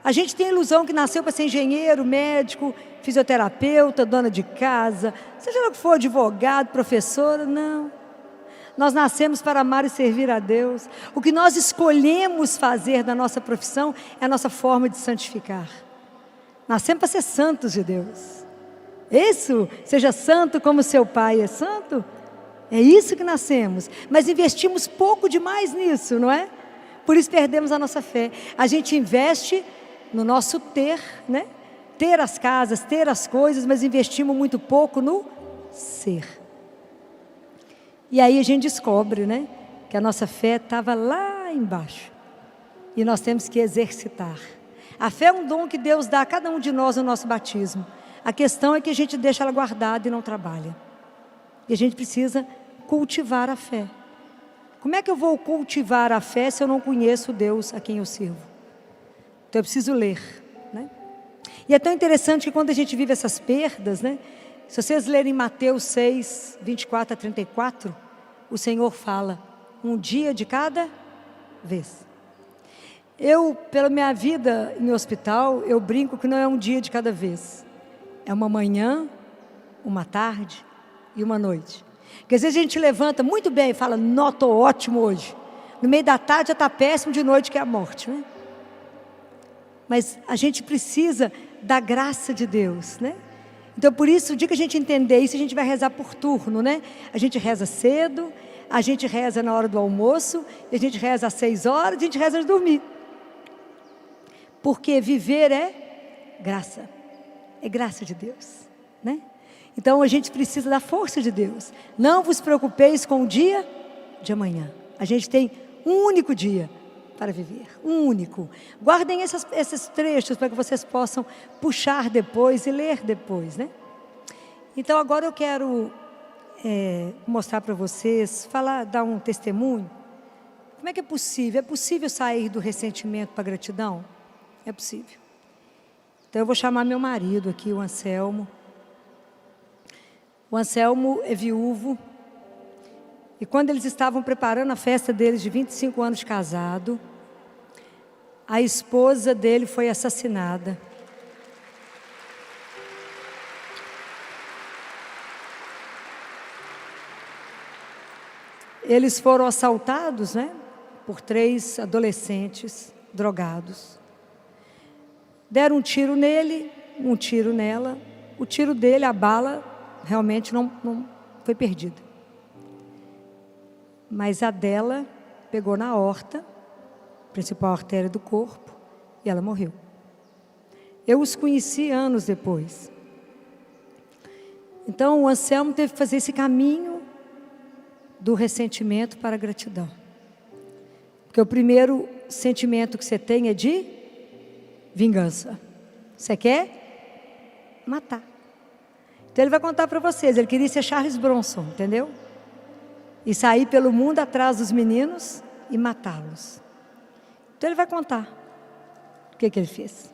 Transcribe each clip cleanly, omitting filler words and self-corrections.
A gente tem a ilusão que nasceu para ser engenheiro, médico, fisioterapeuta, dona de casa, seja lá o que for, advogado, professora. Não. Nós nascemos para amar e servir a Deus. O que nós escolhemos fazer na nossa profissão é a nossa forma de santificar. Nascemos para ser santos de Deus. Isso, seja santo como seu Pai é santo. É isso que nascemos. Mas investimos pouco demais nisso, não é? Por isso perdemos a nossa fé. A gente investe no nosso ter, né? Ter as casas, ter as coisas, mas investimos muito pouco no ser. E aí a gente descobre, né? Que a nossa fé estava lá embaixo. E nós temos que exercitar. A fé é um dom que Deus dá a cada um de nós no nosso batismo. A questão é que a gente deixa ela guardada e não trabalha. E a gente precisa cultivar a fé. Como é que eu vou cultivar a fé se eu não conheço Deus a quem eu sirvo? Então eu preciso ler, né? E é tão interessante que quando a gente vive essas perdas, né? Se vocês lerem Mateus 6, 24 a 34, o Senhor fala, um dia de cada vez. Eu, pela minha vida em hospital, eu brinco que não é um dia de cada vez. É uma manhã, uma tarde e uma noite. Porque às vezes a gente levanta muito bem e fala, não, estou ótimo hoje. No meio da tarde já está péssimo, de noite que é a morte, né? Mas a gente precisa da graça de Deus, né? Então por isso, o dia que a gente entender isso, a gente vai rezar por turno, né? A gente reza cedo, a gente reza na hora do almoço, a gente reza às 6 horas, a gente reza antes de dormir. Porque viver é graça de Deus, né? Então a gente precisa da força de Deus. Não vos preocupeis com o dia de amanhã. A gente tem um único dia para viver, um único. Guardem esses trechos para que vocês possam puxar depois e ler depois, né? Então agora eu quero mostrar para vocês, dar um testemunho. Como é que é possível? É possível sair do ressentimento para a gratidão? É possível. Então eu vou chamar meu marido aqui, o Anselmo. O Anselmo é viúvo. E quando eles estavam preparando a festa deles de 25 anos de casado, a esposa dele foi assassinada. Eles foram assaltados, né, por 3 adolescentes drogados. Deram um tiro nele, um tiro nela. O tiro dele, a bala, realmente não foi perdida. Mas a dela pegou na aorta, principal artéria do corpo, e ela morreu. Eu os conheci anos depois. Então o Anselmo teve que fazer esse caminho do ressentimento para a gratidão. Porque o primeiro sentimento que você tem é de vingança. Você quer matar. Então ele vai contar para vocês, ele queria ser Charles Bronson, entendeu? E sair pelo mundo atrás dos meninos e matá-los. Então ele vai contar o que ele fez.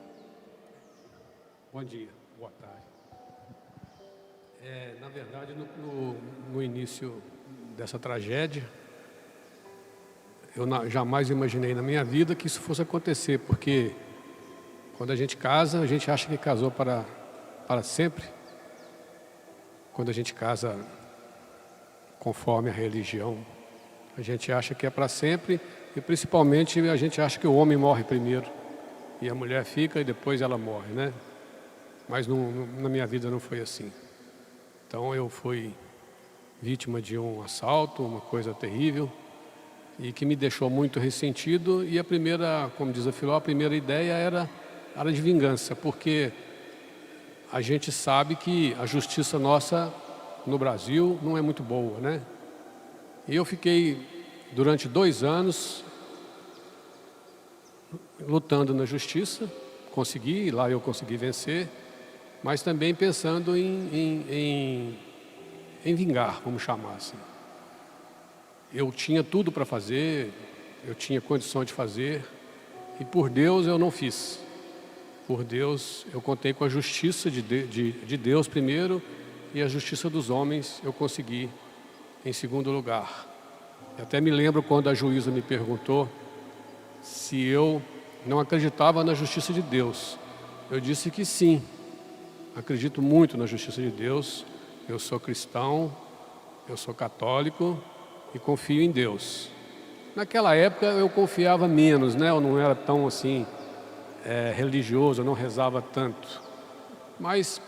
Bom dia, boa tarde. Na verdade, no início dessa tragédia, eu jamais imaginei na minha vida que isso fosse acontecer, porque quando a gente casa, a gente acha que casou para sempre. Quando a gente casa conforme a religião, a gente acha que é para sempre, e principalmente a gente acha que o homem morre primeiro e a mulher fica e depois ela morre, né? Mas na minha vida não foi assim. Então eu fui vítima de um assalto, uma coisa terrível, e que me deixou muito ressentido. E a primeira, como diz a Filó, a primeira ideia era de vingança, porque a gente sabe que a justiça nossa no Brasil não é muito boa, né? E eu fiquei durante 2 anos lutando na justiça, lá eu consegui vencer, mas também pensando em vingar, vamos chamar assim. Eu tinha tudo para fazer, eu tinha condições de fazer, e por Deus eu não fiz. Por Deus eu contei com a justiça de Deus primeiro, e a justiça dos homens eu consegui em segundo lugar. Eu até me lembro quando a juíza me perguntou se eu não acreditava na justiça de Deus. Eu disse que sim, acredito muito na justiça de Deus, eu sou cristão, eu sou católico e confio em Deus. Naquela época eu confiava menos, né? Eu não era tão assim religioso, eu não rezava tanto. Mas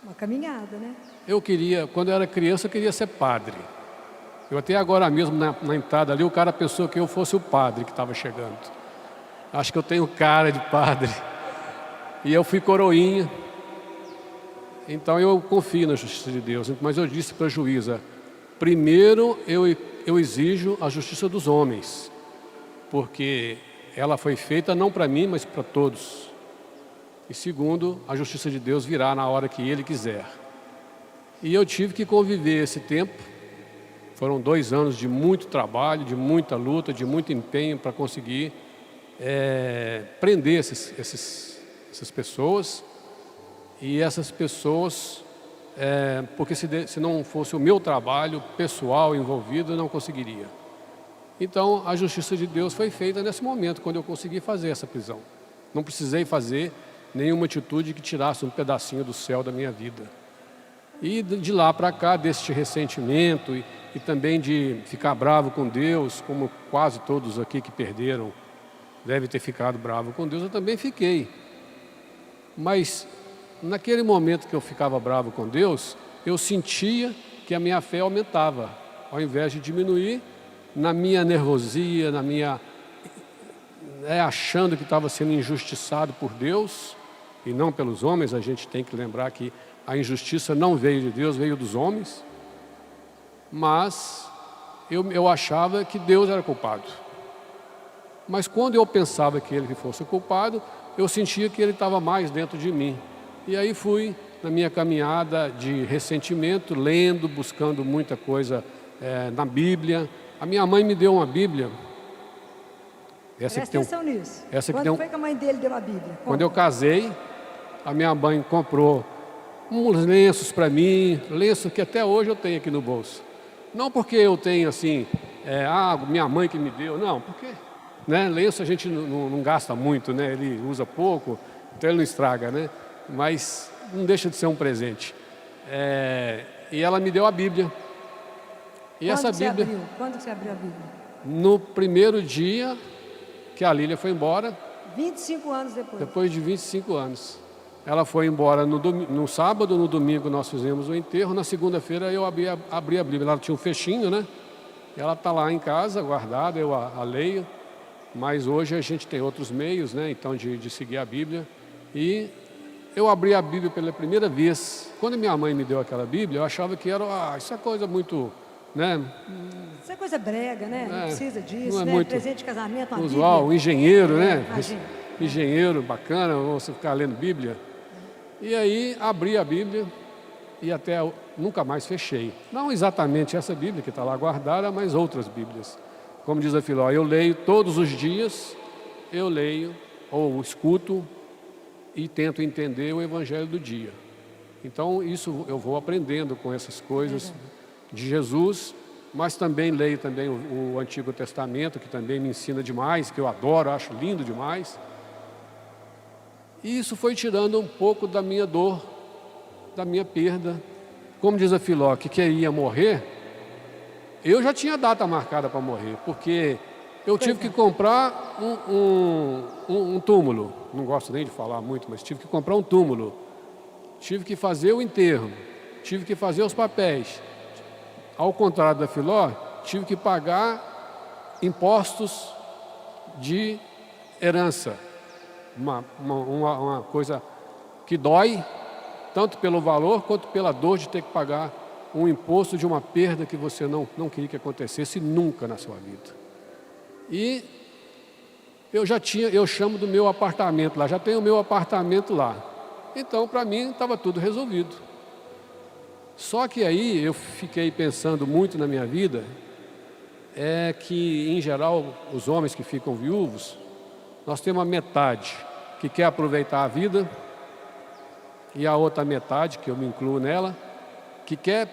Uma caminhada, né? eu queria, quando eu era criança, eu queria ser padre. Eu até agora mesmo na entrada ali, o cara pensou que eu fosse o padre que estava chegando. Acho que eu tenho cara de padre. E eu fui coroinha. Então eu confio na justiça de Deus. Mas eu disse para a juíza, primeiro eu exijo a justiça dos homens. Porque ela foi feita não para mim, mas para todos. E segundo, a justiça de Deus virá na hora que Ele quiser. E eu tive que conviver esse tempo. Foram 2 anos de muito trabalho, de muita luta, de muito empenho para conseguir prender essas pessoas. E essas pessoas, porque se não fosse o meu trabalho pessoal envolvido, eu não conseguiria. Então, a justiça de Deus foi feita nesse momento, quando eu consegui fazer essa prisão. Não precisei fazer nenhuma atitude que tirasse um pedacinho do céu da minha vida. E de lá para cá, deste ressentimento e também de ficar bravo com Deus, como quase todos aqui que perderam devem ter ficado bravo com Deus, eu também fiquei. Mas naquele momento que eu ficava bravo com Deus, eu sentia que a minha fé aumentava, ao invés de diminuir, na minha nervosia, achando que estava sendo injustiçado por Deus e não pelos homens. A gente tem que lembrar que a injustiça não veio de Deus, veio dos homens. Mas eu achava que Deus era culpado. Mas quando eu pensava que Ele fosse culpado, eu sentia que Ele estava mais dentro de mim. E aí fui na minha caminhada de ressentimento, lendo, buscando muita coisa na Bíblia. A minha mãe me deu uma Bíblia. Presta atenção nisso. Quando foi que a mãe dele deu a Bíblia? Quando eu casei, a minha mãe comprou uns lenços para mim, lenços que até hoje eu tenho aqui no bolso. Não porque eu tenho assim, minha mãe que me deu, não, porque lenço a gente não gasta muito, né? Ele usa pouco, então ele não estraga, né? Mas não deixa de ser um presente. E ela me deu a Bíblia. E essa Bíblia. Quando que você abriu a Bíblia? No primeiro dia que a Lília foi embora. 25 anos depois. Depois de 25 anos. Ela foi embora no sábado, no domingo nós fizemos o enterro. Na segunda-feira eu abri a Bíblia. Ela tinha um fechinho, né? Ela está lá em casa, guardada, eu a leio. Mas hoje a gente tem outros meios, né? Então, de seguir a Bíblia. E eu abri a Bíblia pela primeira vez. Quando minha mãe me deu aquela Bíblia, eu achava que isso é coisa muito, né? Isso é coisa brega, né? Não precisa disso, não é né? muito Presente de casamento, uma usual, Bíblia. Um engenheiro, né? Imagina. Engenheiro, bacana, você ficar lendo Bíblia. E aí abri a Bíblia e até nunca mais fechei. Não exatamente essa Bíblia que está lá guardada, mas outras Bíblias. Como diz a Filó, eu leio todos os dias, eu leio ou escuto e tento entender o Evangelho do dia. Então isso eu vou aprendendo com essas coisas de Jesus, mas também leio também o Antigo Testamento, que também me ensina demais, que eu adoro, acho lindo demais. E isso foi tirando um pouco da minha dor, da minha perda. Como diz a Filó, que queria morrer, eu já tinha data marcada para morrer, porque eu tive que comprar um túmulo. Não gosto nem de falar muito, mas tive que comprar um túmulo. Tive que fazer o enterro, tive que fazer os papéis. Ao contrário da Filó, tive que pagar impostos de herança. Uma coisa que dói, tanto pelo valor quanto pela dor de ter que pagar um imposto de uma perda que você não queria que acontecesse nunca na sua vida. E eu chamo do meu apartamento lá, já tenho o meu apartamento lá. Então, para mim, estava tudo resolvido. Só que aí eu fiquei pensando muito na minha vida, que, em geral, os homens que ficam viúvos, nós temos uma metade que quer aproveitar a vida e a outra metade, que eu me incluo nela, que quer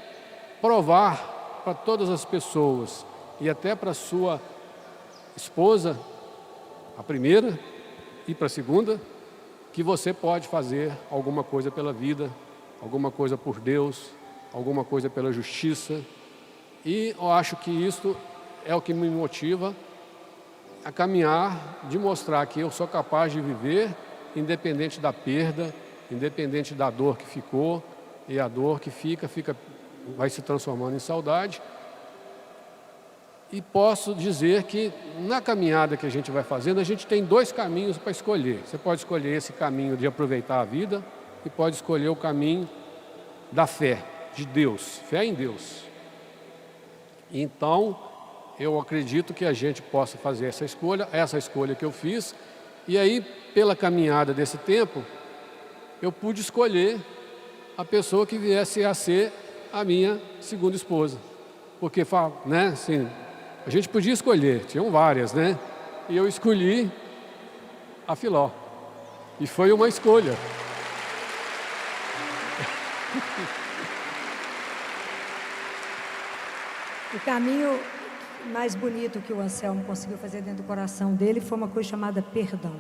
provar para todas as pessoas e até para sua esposa, a primeira, ir para a segunda, que você pode fazer alguma coisa pela vida, alguma coisa por Deus, alguma coisa pela justiça. E eu acho que isso é o que me motiva a caminhar, de mostrar que eu sou capaz de viver independente da perda, independente da dor que ficou, e a dor que vai se transformando em saudade. E posso dizer que na caminhada que a gente vai fazendo, a gente tem 2 caminhos para escolher. Você pode escolher esse caminho de aproveitar a vida e pode escolher o caminho da fé, de Deus, fé em Deus. Então, eu acredito que a gente possa fazer essa escolha que eu fiz, e aí, pela caminhada desse tempo, eu pude escolher a pessoa que viesse a ser a minha segunda esposa. Porque, né, assim, a gente podia escolher, tinham várias, né? E eu escolhi a Filó. E foi uma escolha. O caminho mais bonito que o Anselmo conseguiu fazer dentro do coração dele foi uma coisa chamada perdão.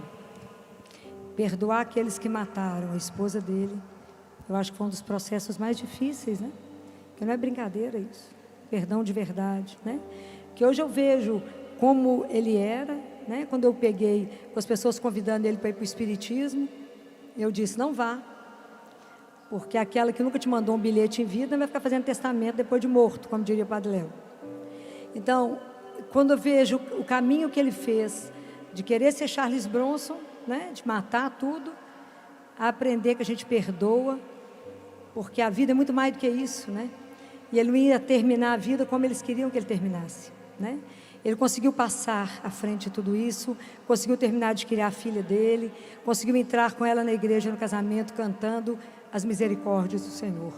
Perdoar aqueles que mataram a esposa dele. Eu acho que foi um dos processos mais difíceis, né? Porque não é brincadeira isso. Perdão de verdade, né? Que hoje eu vejo como ele era, né? Quando eu peguei com as pessoas convidando ele para ir para o Espiritismo, eu disse, não vá. Porque aquela que nunca te mandou um bilhete em vida vai ficar fazendo testamento depois de morto, como diria o Padre Léo. Então, quando eu vejo o caminho que ele fez de querer ser Charles Bronson, né, de matar tudo, a aprender que a gente perdoa, porque a vida é muito mais do que isso, né? E ele não ia terminar a vida como eles queriam que ele terminasse, né? Ele conseguiu passar à frente de tudo isso, conseguiu terminar de criar a filha dele, conseguiu entrar com ela na igreja no casamento, cantando as misericórdias do Senhor.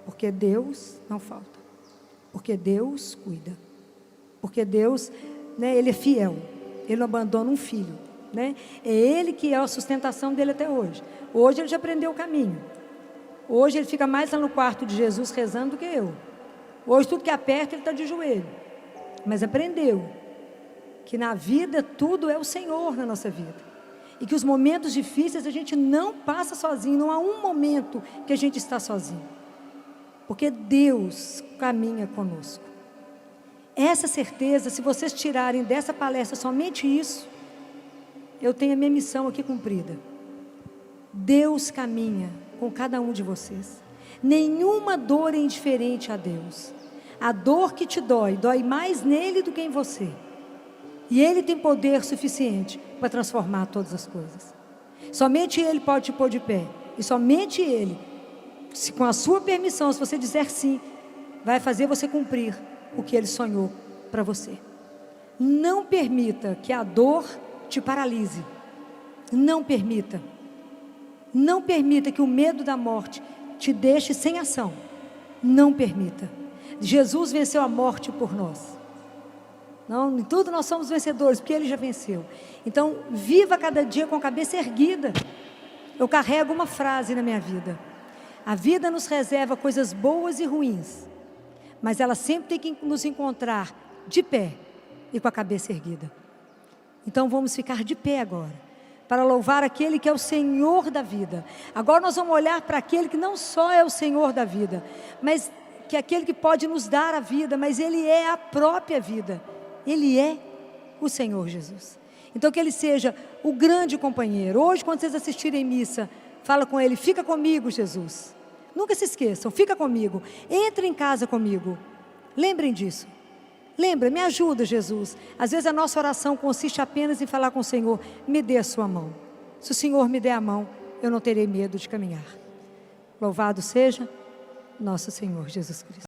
Porque Deus não falta, porque Deus cuida, porque Deus, né, Ele é fiel, Ele não abandona um filho, né? É Ele que é a sustentação dele até hoje. Hoje ele já aprendeu o caminho. Hoje ele fica mais lá no quarto de Jesus rezando do que eu. Hoje tudo que aperta ele está de joelho. Mas aprendeu que na vida tudo é o Senhor na nossa vida. E que os momentos difíceis a gente não passa sozinho. Não há um momento que a gente está sozinho. Porque Deus caminha conosco. Essa certeza, se vocês tirarem dessa palestra somente isso, eu tenho a minha missão aqui cumprida. Deus caminha com cada um de vocês. Nenhuma dor é indiferente a Deus. A dor que te dói, dói mais nele do que em você. E Ele tem poder suficiente para transformar todas as coisas. Somente Ele pode te pôr de pé. E somente Ele, com a sua permissão, se você dizer sim, vai fazer você cumprir o que Ele sonhou para você. Não permita que a dor te paralise. Não permita. Não permita que o medo da morte te deixe sem ação. Não permita. Jesus venceu a morte por nós. Não, em tudo nós somos vencedores, porque Ele já venceu. Então, viva cada dia com a cabeça erguida. Eu carrego uma frase na minha vida. A vida nos reserva coisas boas e ruins, mas ela sempre tem que nos encontrar de pé e com a cabeça erguida. Então, vamos ficar de pé agora, para louvar aquele que é o Senhor da vida. Agora nós vamos olhar para aquele que não só é o Senhor da vida, mas que é aquele que pode nos dar a vida, mas Ele é a própria vida. Ele é o Senhor Jesus. Então que Ele seja o grande companheiro. Hoje, quando vocês assistirem missa, fala com Ele, fica comigo, Jesus. Nunca se esqueçam, fica comigo. Entre em casa comigo. Lembrem disso. Lembra, me ajuda, Jesus. Às vezes a nossa oração consiste apenas em falar com o Senhor, me dê a sua mão. Se o Senhor me der a mão, eu não terei medo de caminhar. Louvado seja nosso Senhor Jesus Cristo.